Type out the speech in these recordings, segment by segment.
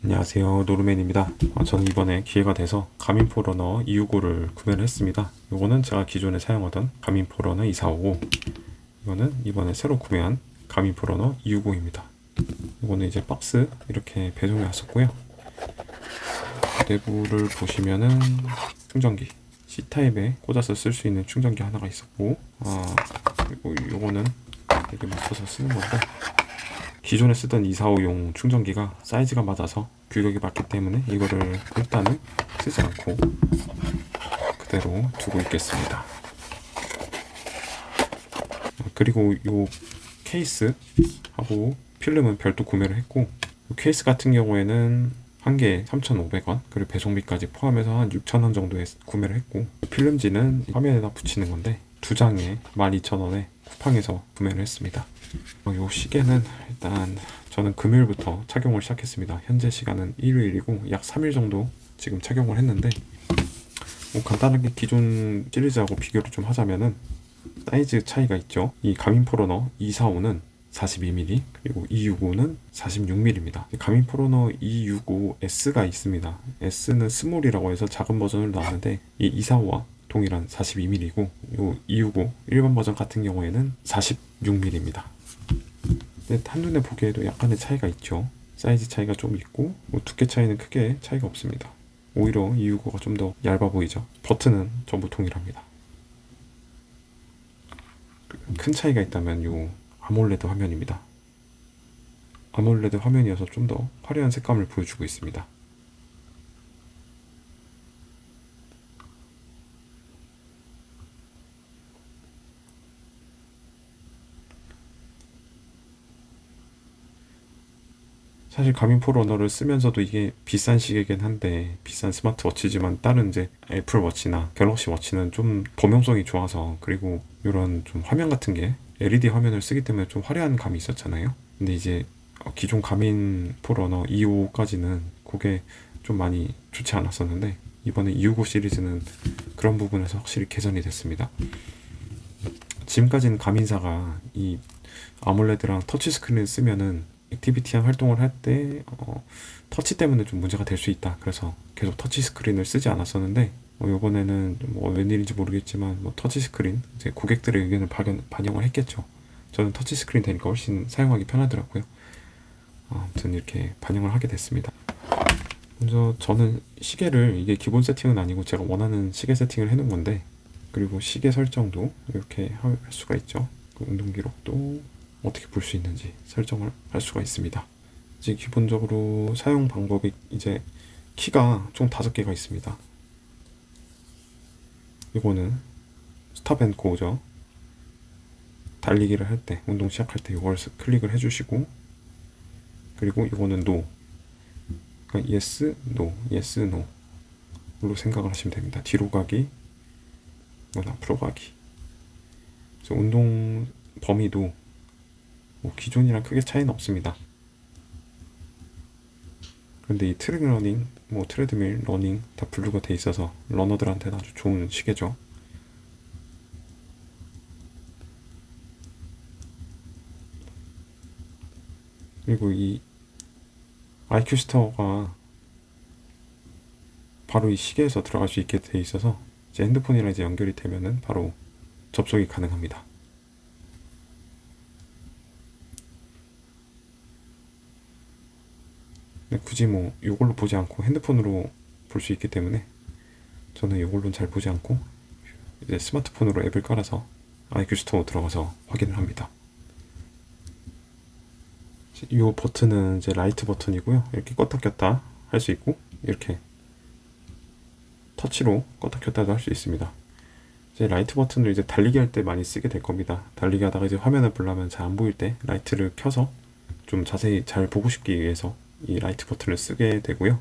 안녕하세요, 노르맨입니다. 저는 이번에 기회가 돼서 가민 포러너 265를 구매를 했습니다. 이거는 제가 기존에 사용하던 가민 포러너 245고, 이거는 이번에 새로 구매한 가민 포러너 265입니다. 이거는 이제 박스 이렇게 배송이 왔었고요. 내부를 보시면은 충전기 C타입에 꽂아서 쓸 수 있는 충전기 하나가 있었고, 그리고 이거는 이렇게 맞춰서 쓰는 건데, 기존에 쓰던 245용 충전기가 사이즈가 맞아서 규격이 맞기 때문에 이거를 일단은 쓰지 않고 그대로 두고 있겠습니다. 그리고 이 케이스하고 필름은 별도 구매를 했고, 이 케이스 같은 경우에는 한 개에 3,500원, 그리고 배송비까지 포함해서 한 6,000원 정도에 구매를 했고, 필름지는 화면에다 붙이는 건데 두 장에 12,000원에 쿠팡에서 구매를 했습니다. 이 시계는 일단 저는 금요일부터 착용을 시작했습니다. 현재 시간은 일요일이고 약 3일 정도 지금 착용을 했는데, 간단하게 기존 시리즈하고 비교를 좀 하자면은 사이즈 차이가 있죠. 이 가민 포러너 245는 42mm, 그리고 265는 46mm입니다. 가민 포러너 265S가 있습니다. S는 스몰이라고 해서 작은 버전으로 나왔는데, 이 245와 동일한 42mm이고, 이 265 일반 버전 같은 경우에는 46mm입니다. 근데 한눈에 보기에도 약간의 차이가 있죠. 사이즈 차이가 좀 있고, 두께 차이는 크게 차이가 없습니다. 오히려 265가 좀 더 얇아 보이죠. 버튼은 전부 동일합니다. 큰 차이가 있다면 요 아몰레드 화면입니다. 아몰레드 화면이어서 좀 더 화려한 색감을 보여주고 있습니다. 사실 가민 포러너를 쓰면서도 이게 비싼 시계긴 한데, 비싼 스마트워치지만 다른 이제 애플워치나 갤럭시 워치는 좀 범용성이 좋아서, 그리고 이런 좀 화면 같은 게 LED 화면을 쓰기 때문에 좀 화려한 감이 있었잖아요. 근데 이제 기존 가민 포러너 255까지는 그게 좀 많이 좋지 않았었는데, 이번에 265 시리즈는 그런 부분에서 확실히 개선이 됐습니다. 지금까지는 가민사가 이 아몰레드랑 터치스크린을 쓰면은 액티비티한 활동을 할 때 터치 때문에 좀 문제가 될 수 있다, 그래서 계속 터치스크린을 쓰지 않았었는데, 이번에는 웬일인지 모르겠지만 터치스크린, 이제 고객들의 의견을 반영을 했겠죠. 저는 터치스크린 되니까 훨씬 사용하기 편하더라고요. 아무튼 이렇게 반영을 하게 됐습니다. 먼저 저는 시계를, 이게 기본 세팅은 아니고 제가 원하는 시계 세팅을 해놓은 건데, 그리고 시계 설정도 이렇게 할 수가 있죠. 그 운동 기록도 어떻게 볼 수 있는지 설정을 할 수가 있습니다. 이제 기본적으로 사용 방법이, 이제 키가 총 5개가 있습니다. 이거는 스탑 앤 고죠. 달리기를 할 때, 운동 시작할 때 이걸 클릭을 해주시고, 그리고 이거는 NO, 그러니까 yes, no, yes, no로 생각을 하시면 됩니다. 뒤로 가기, 이건 앞으로 가기. 그래서 운동 범위도 기존이랑 크게 차이는 없습니다. 그런데 이 트랙 러닝, 트레드밀, 러닝 다 분류가 돼 있어서 러너들한테는 아주 좋은 시계죠. 그리고 이 IQ 스토어가 바로 이 시계에서 들어갈 수 있게 돼 있어서, 이제 핸드폰이랑 이제 연결이 되면은 바로 접속이 가능합니다. 굳이 이걸로 보지 않고 핸드폰으로 볼 수 있기 때문에 저는 이걸로는 잘 보지 않고 이제 스마트폰으로 앱을 깔아서 IQ 스토어 들어가서 확인을 합니다. 이 버튼은 이제 라이트 버튼이고요. 이렇게 껐다 켰다 할 수 있고, 이렇게 터치로 껐다 켰다도 할 수 있습니다. 이제 라이트 버튼을 이제 달리기 할 때 많이 쓰게 될 겁니다. 달리기 하다가 이제 화면을 보려면 잘 안 보일 때 라이트를 켜서 좀 자세히 잘 보고 싶기 위해서 이 라이트 버튼을 쓰게 되고요.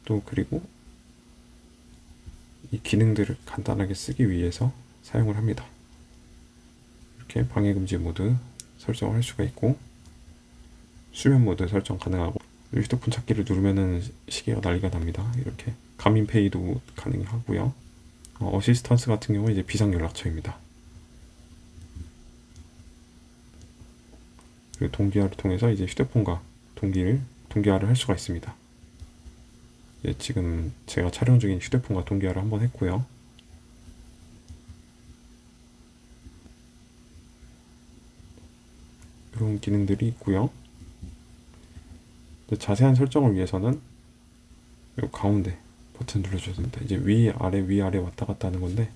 또 그리고 이 기능들을 간단하게 쓰기 위해서 사용을 합니다. 이렇게 방해금지 모드 설정을 할 수가 있고, 수면 모드 설정 가능하고, 휴대폰 찾기를 누르면은 시계가 난리가 납니다. 이렇게 가민페이도 가능하고요. 어시스턴스 같은 경우는 이제 비상연락처입니다. 그리고 동기화를 통해서 이제 휴대폰과 동기를 동기화를 할 수가 있습니다. 지금 제가 촬영 중인 휴대폰과 동기화를 한번 했고요. 이런 기능들이 있고요. 자세한 설정을 위해서는 이 가운데 버튼 눌러줘야 됩니다. 이제 위아래 왔다 갔다 하는 건데,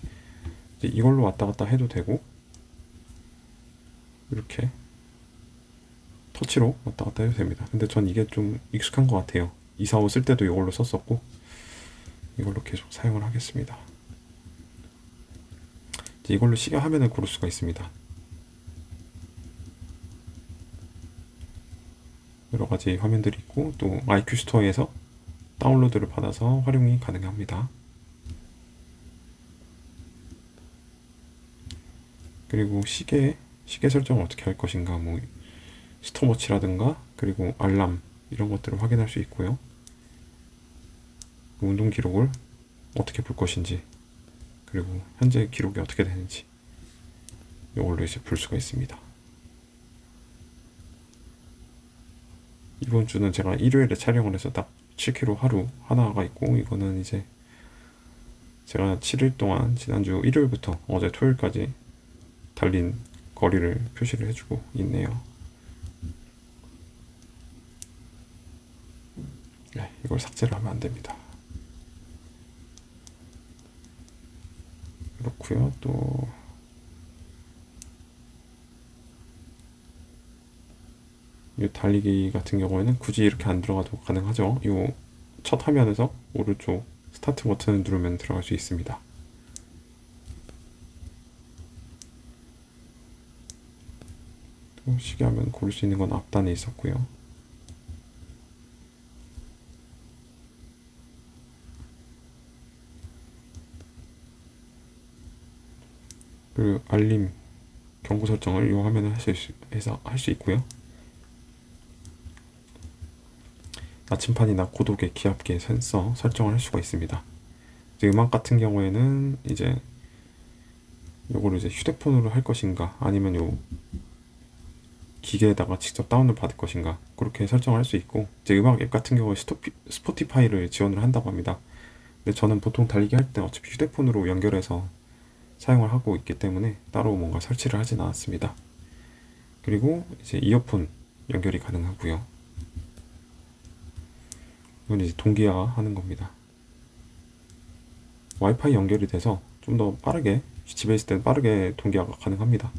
이제 이걸로 왔다 갔다 해도 되고, 이렇게 터치로 왔다 갔다 해도 됩니다. 근데 전 이게 좀 익숙한 것 같아요. 245 쓸 때도 이걸로 썼었고, 이걸로 계속 사용을 하겠습니다. 이제 이걸로 시계 화면을 고를 수가 있습니다. 여러 가지 화면들이 있고, 또 IQ 스토어에서 다운로드를 받아서 활용이 가능합니다. 그리고 시계 설정을 어떻게 할 것인가, 뭐 스톱워치라든가, 그리고 알람 이런 것들을 확인할 수 있고요. 운동 기록을 어떻게 볼 것인지, 그리고 현재 기록이 어떻게 되는지 이걸로 이제 볼 수가 있습니다. 이번 주는 제가 일요일에 촬영을 해서 딱 7km 하루 하나가 있고, 이거는 이제 제가 7일 동안 지난주 일요일부터 어제 토요일까지 달린 거리를 표시를 해주고 있네요. 네, 이걸 삭제를 하면 안 됩니다. 그렇고요. 또 이 달리기 같은 경우에는 굳이 이렇게 안 들어가도 가능하죠. 이 첫 화면에서 오른쪽 스타트 버튼을 누르면 들어갈 수 있습니다. 또 시계 화면 고를 수 있는 건 앞단에 있었고요. 그리고 알림 경고 설정을 이 화면에 할 수 있고요. 나침판이나 고독의 기압계 센서 설정을 할 수가 있습니다. 이제 음악 같은 경우에는 이제 요거를 이제 휴대폰으로 할 것인가, 아니면 요 기계에다가 직접 다운을 받을 것인가, 그렇게 설정할 수 있고, 이제 음악 앱 같은 경우에 스포티파이를 지원을 한다고 합니다. 근데 저는 보통 달리기 할 때 어차피 휴대폰으로 연결해서 사용을 하고 있기 때문에 따로 뭔가 설치를 하진 않았습니다. 그리고 이제 이어폰 연결이 가능하고요. 이건 이제 동기화 하는 겁니다. 와이파이 연결이 돼서 좀 더 빠르게, 집에 있을 때 빠르게 동기화가 가능합니다.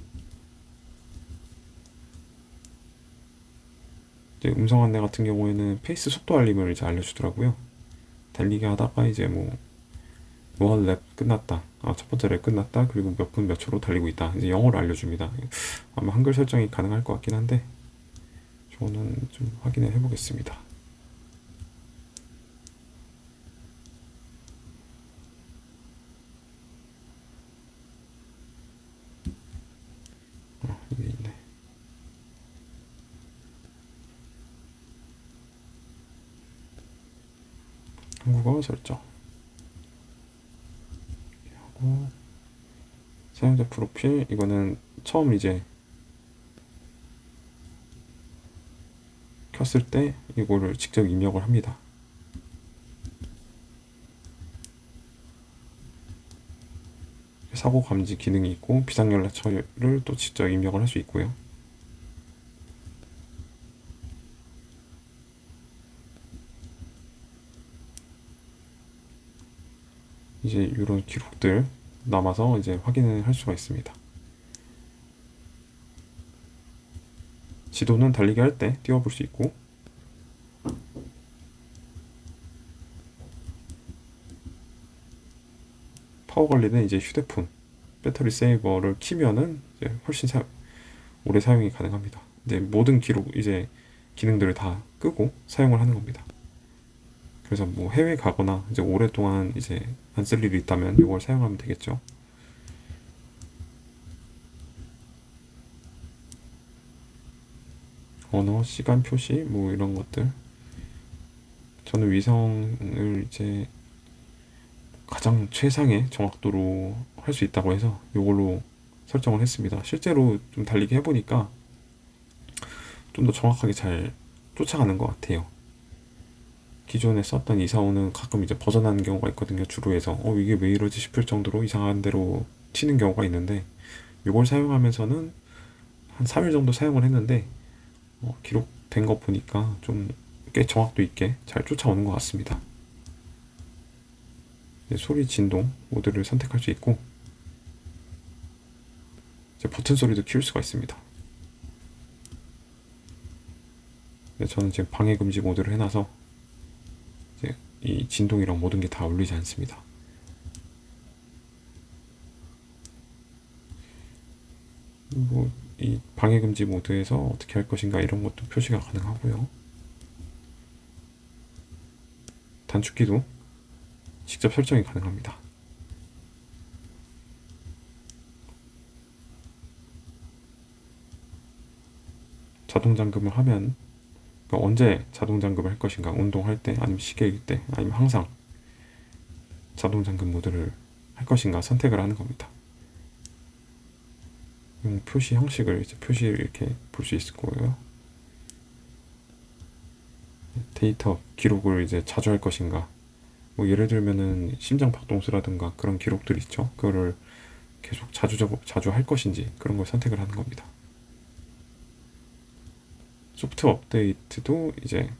이제 음성 안내 같은 경우에는 페이스 속도 알림을 이제 알려주더라고요. 달리기 하다가 이제 뭐 랩 끝났다, 첫 번째 랩 끝났다, 그리고 몇 분 몇 초로 달리고 있다, 이제 영어로 알려줍니다. 아마 한글 설정이 가능할 것 같긴 한데 저는 좀 확인을 해보겠습니다. 이게 있네. 한국어 설정 하고, 사용자 프로필, 이거는 처음 이제 켰을 때 이거를 직접 입력을 합니다. 사고 감지 기능이 있고, 비상연락처를 또 직접 입력을 할 수 있고요. 이제 이런 기록들 남아서 이제 확인을 할 수가 있습니다. 지도는 달리기 할 때 띄워볼 수 있고, 파워 관리는 이제 휴대폰 배터리 세이버를 키면은 이제 훨씬 오래 사용이 가능합니다. 이제 모든 기록 이제 기능들을 다 끄고 사용을 하는 겁니다. 그래서 뭐 해외 가거나 이제 오랫동안 이제 안 쓸 일이 있다면 이걸 사용하면 되겠죠. 언어, 시간 표시, 뭐 이런 것들. 저는 위성을 이제 가장 최상의 정확도로 할 수 있다고 해서 이걸로 설정을 했습니다. 실제로 좀 달리기 해보니까 좀 더 정확하게 잘 쫓아가는 것 같아요. 기존에 썼던 이사호는 가끔 이제 벗어나는 경우가 있거든요. 주로에서 이게 왜 이러지 싶을 정도로 이상한 대로 튀는 경우가 있는데, 이걸 사용하면서는 한 3일 정도 사용을 했는데 기록된 거 보니까 좀 꽤 정확도 있게 잘 쫓아오는 것 같습니다. 소리 진동 모드를 선택할 수 있고, 이제 버튼 소리도 키울 수가 있습니다. 저는 지금 방해 금지 모드를 해놔서 이제 이 진동이랑 모든 게 다 울리지 않습니다. 그리고 이 방해 금지 모드에서 어떻게 할 것인가 이런 것도 표시가 가능하고요. 단축키도 직접 설정이 가능합니다. 자동 잠금을 하면, 그러니까 언제 자동 잠금을 할 것인가, 운동할 때 아니면 시계일 때 아니면 항상 자동 잠금 모드를 할 것인가 선택을 하는 겁니다. 표시 형식을 이제 표시를 이렇게 볼 수 있을 거고요. 데이터 기록을 이제 자주 할 것인가, 뭐 예를 들면은 심장 박동수라든가 그런 기록들이 있죠. 그거를 계속 자주 할 것인지 그런 걸 선택을 하는 겁니다. 소프트웨어 업데이트도 이제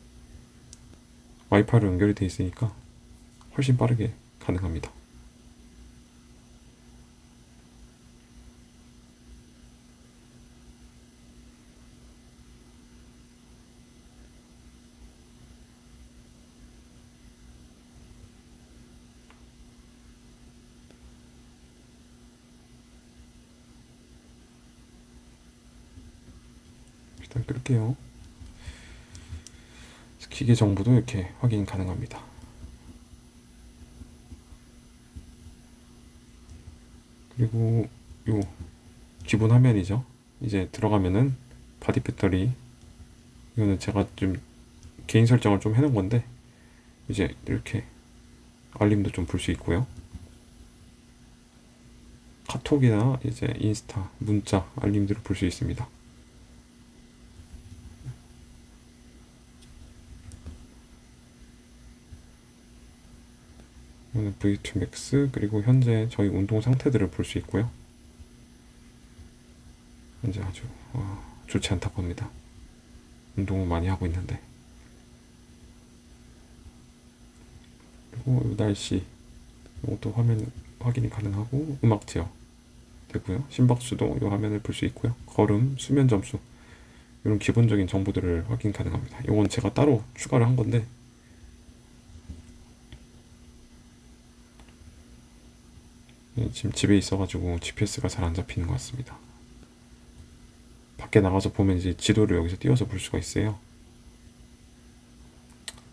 와이파이로 연결이 되어 있으니까 훨씬 빠르게 가능합니다. 일단 끌게요. 기계 정보도 이렇게 확인 가능합니다. 그리고 요 기본 화면이죠. 이제 들어가면은 바디 배터리, 이거는 제가 좀 개인 설정을 좀 해놓은 건데, 이제 이렇게 알림도 좀 볼 수 있고요. 카톡이나 이제 인스타, 문자 알림들을 볼 수 있습니다. 이거는 V2 Max, 그리고 현재 저희 운동 상태들을 볼 수 있고요. 현재 아주 좋지 않다고 합니다. 운동을 많이 하고 있는데. 그리고 날씨, 이것도 화면 확인이 가능하고, 음악 제어 되고요. 심박수도 이 화면을 볼 수 있고요. 걸음, 수면 점수, 이런 기본적인 정보들을 확인 가능합니다. 이건 제가 따로 추가를 한 건데, 지금 집에 있어가지고 GPS가 잘 안 잡히는 것 같습니다. 밖에 나가서 보면 이제 지도를 여기서 띄워서 볼 수가 있어요.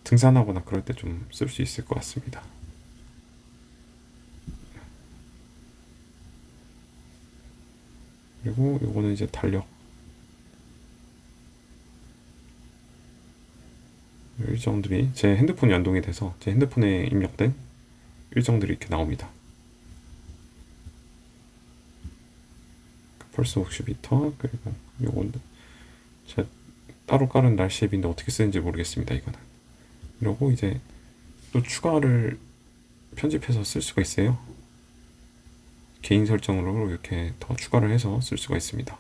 등산하거나 그럴 때 좀 쓸 수 있을 것 같습니다. 그리고 요거는 이제 달력, 일정들이 제 핸드폰 연동이 돼서 제 핸드폰에 입력된 일정들이 이렇게 나옵니다. 펄스 옥시미터, 그리고 요건 제가 따로 깔은 날씨 앱인데 어떻게 쓰는지 모르겠습니다. 이거는. 그리고 이제 또 추가를 편집해서 쓸 수가 있어요. 개인 설정으로 이렇게 더 추가를 해서 쓸 수가 있습니다.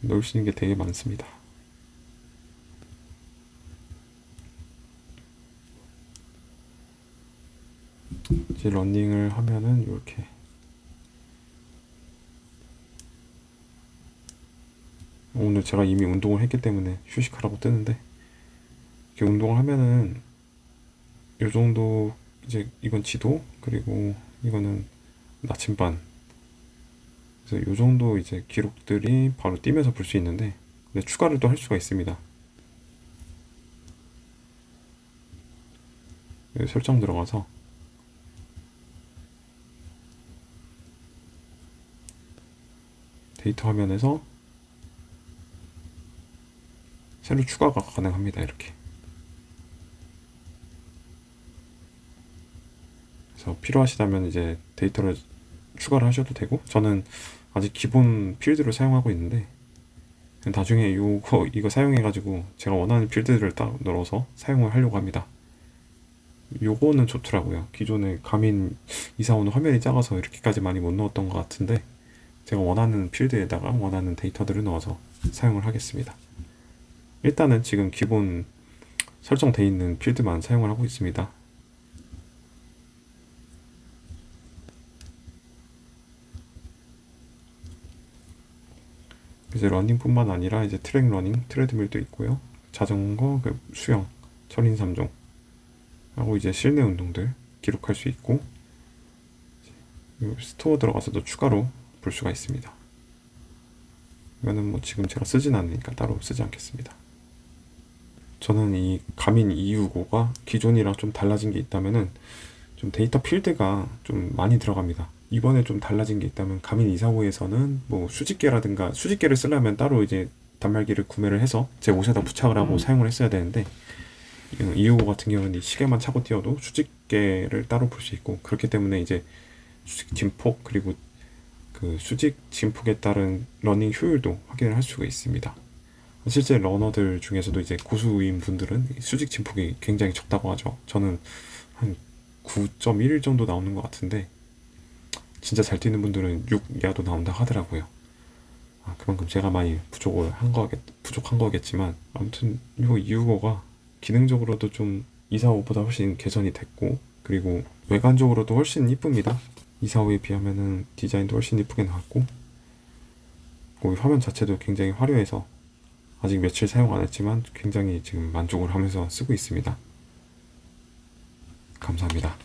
넣을 수 있는 게 되게 많습니다. 이제 러닝을 하면은 이렇게 오늘 제가 이미 운동을 했기 때문에 휴식하라고 뜨는데, 이렇게 운동을 하면은 요 정도, 이제 이건 지도, 그리고 이거는 나침반, 그래서 요 정도 이제 기록들이 바로 뛰면서 볼 수 있는데, 근데 추가를 또 할 수가 있습니다. 여기 설정 들어가서 데이터 화면에서 새로 추가가 가능합니다. 이렇게. 그래서 필요하시다면 이제 데이터를 추가를 하셔도 되고, 저는 아직 기본 필드를 사용하고 있는데 나중에 이거 사용해가지고 제가 원하는 필드들을 딱 넣어서 사용을 하려고 합니다. 요거는 좋더라고요. 기존에 가민 이사오는 화면이 작아서 이렇게까지 많이 못 넣었던 것 같은데 제가 원하는 필드에다가 원하는 데이터들을 넣어서 사용을 하겠습니다. 일단은 지금 기본 설정되어 있는 필드만 사용을 하고 있습니다. 이제 러닝뿐만 아니라 이제 트랙 러닝, 트레드밀도 있고요. 자전거, 수영, 철인 3종 하고 이제 실내 운동들 기록할 수 있고 스토어 들어가서도 추가로 볼 수가 있습니다. 이거는 뭐 지금 제가 쓰진 않으니까 따로 쓰지 않겠습니다. 저는 이 가민 265가 기존이랑 좀 달라진 게 있다면은 좀 데이터 필드가 좀 많이 들어갑니다. 이번에 좀 달라진 게 있다면 가민 245에서는 뭐 수직계라든가 수직계를 쓰려면 따로 이제 단말기를 구매를 해서 제 옷에다 부착을 하고 사용을 했어야 되는데 265 같은 경우는 이 시계만 차고 뛰어도 수직계를 따로 볼 수 있고 그렇기 때문에 이제 수직 진폭 그리고 그 수직 진폭에 따른 러닝 효율도 확인을 할 수가 있습니다. 실제 러너들 중에서도 이제 고수인 분들은 수직 진폭이 굉장히 적다고 하죠. 저는 한 9.1 정도 나오는 것 같은데 진짜 잘 뛰는 분들은 6 이하도 나온다 하더라고요. 그만큼 제가 많이 부족한 거겠지만 아무튼 이거 265가 기능적으로도 좀 245보다 훨씬 개선이 됐고 그리고 외관적으로도 훨씬 이쁩니다. 245에 비하면은 디자인도 훨씬 이쁘게 나왔고 화면 자체도 굉장히 화려해서 아직 며칠 사용 안 했지만 굉장히 지금 만족을 하면서 쓰고 있습니다. 감사합니다.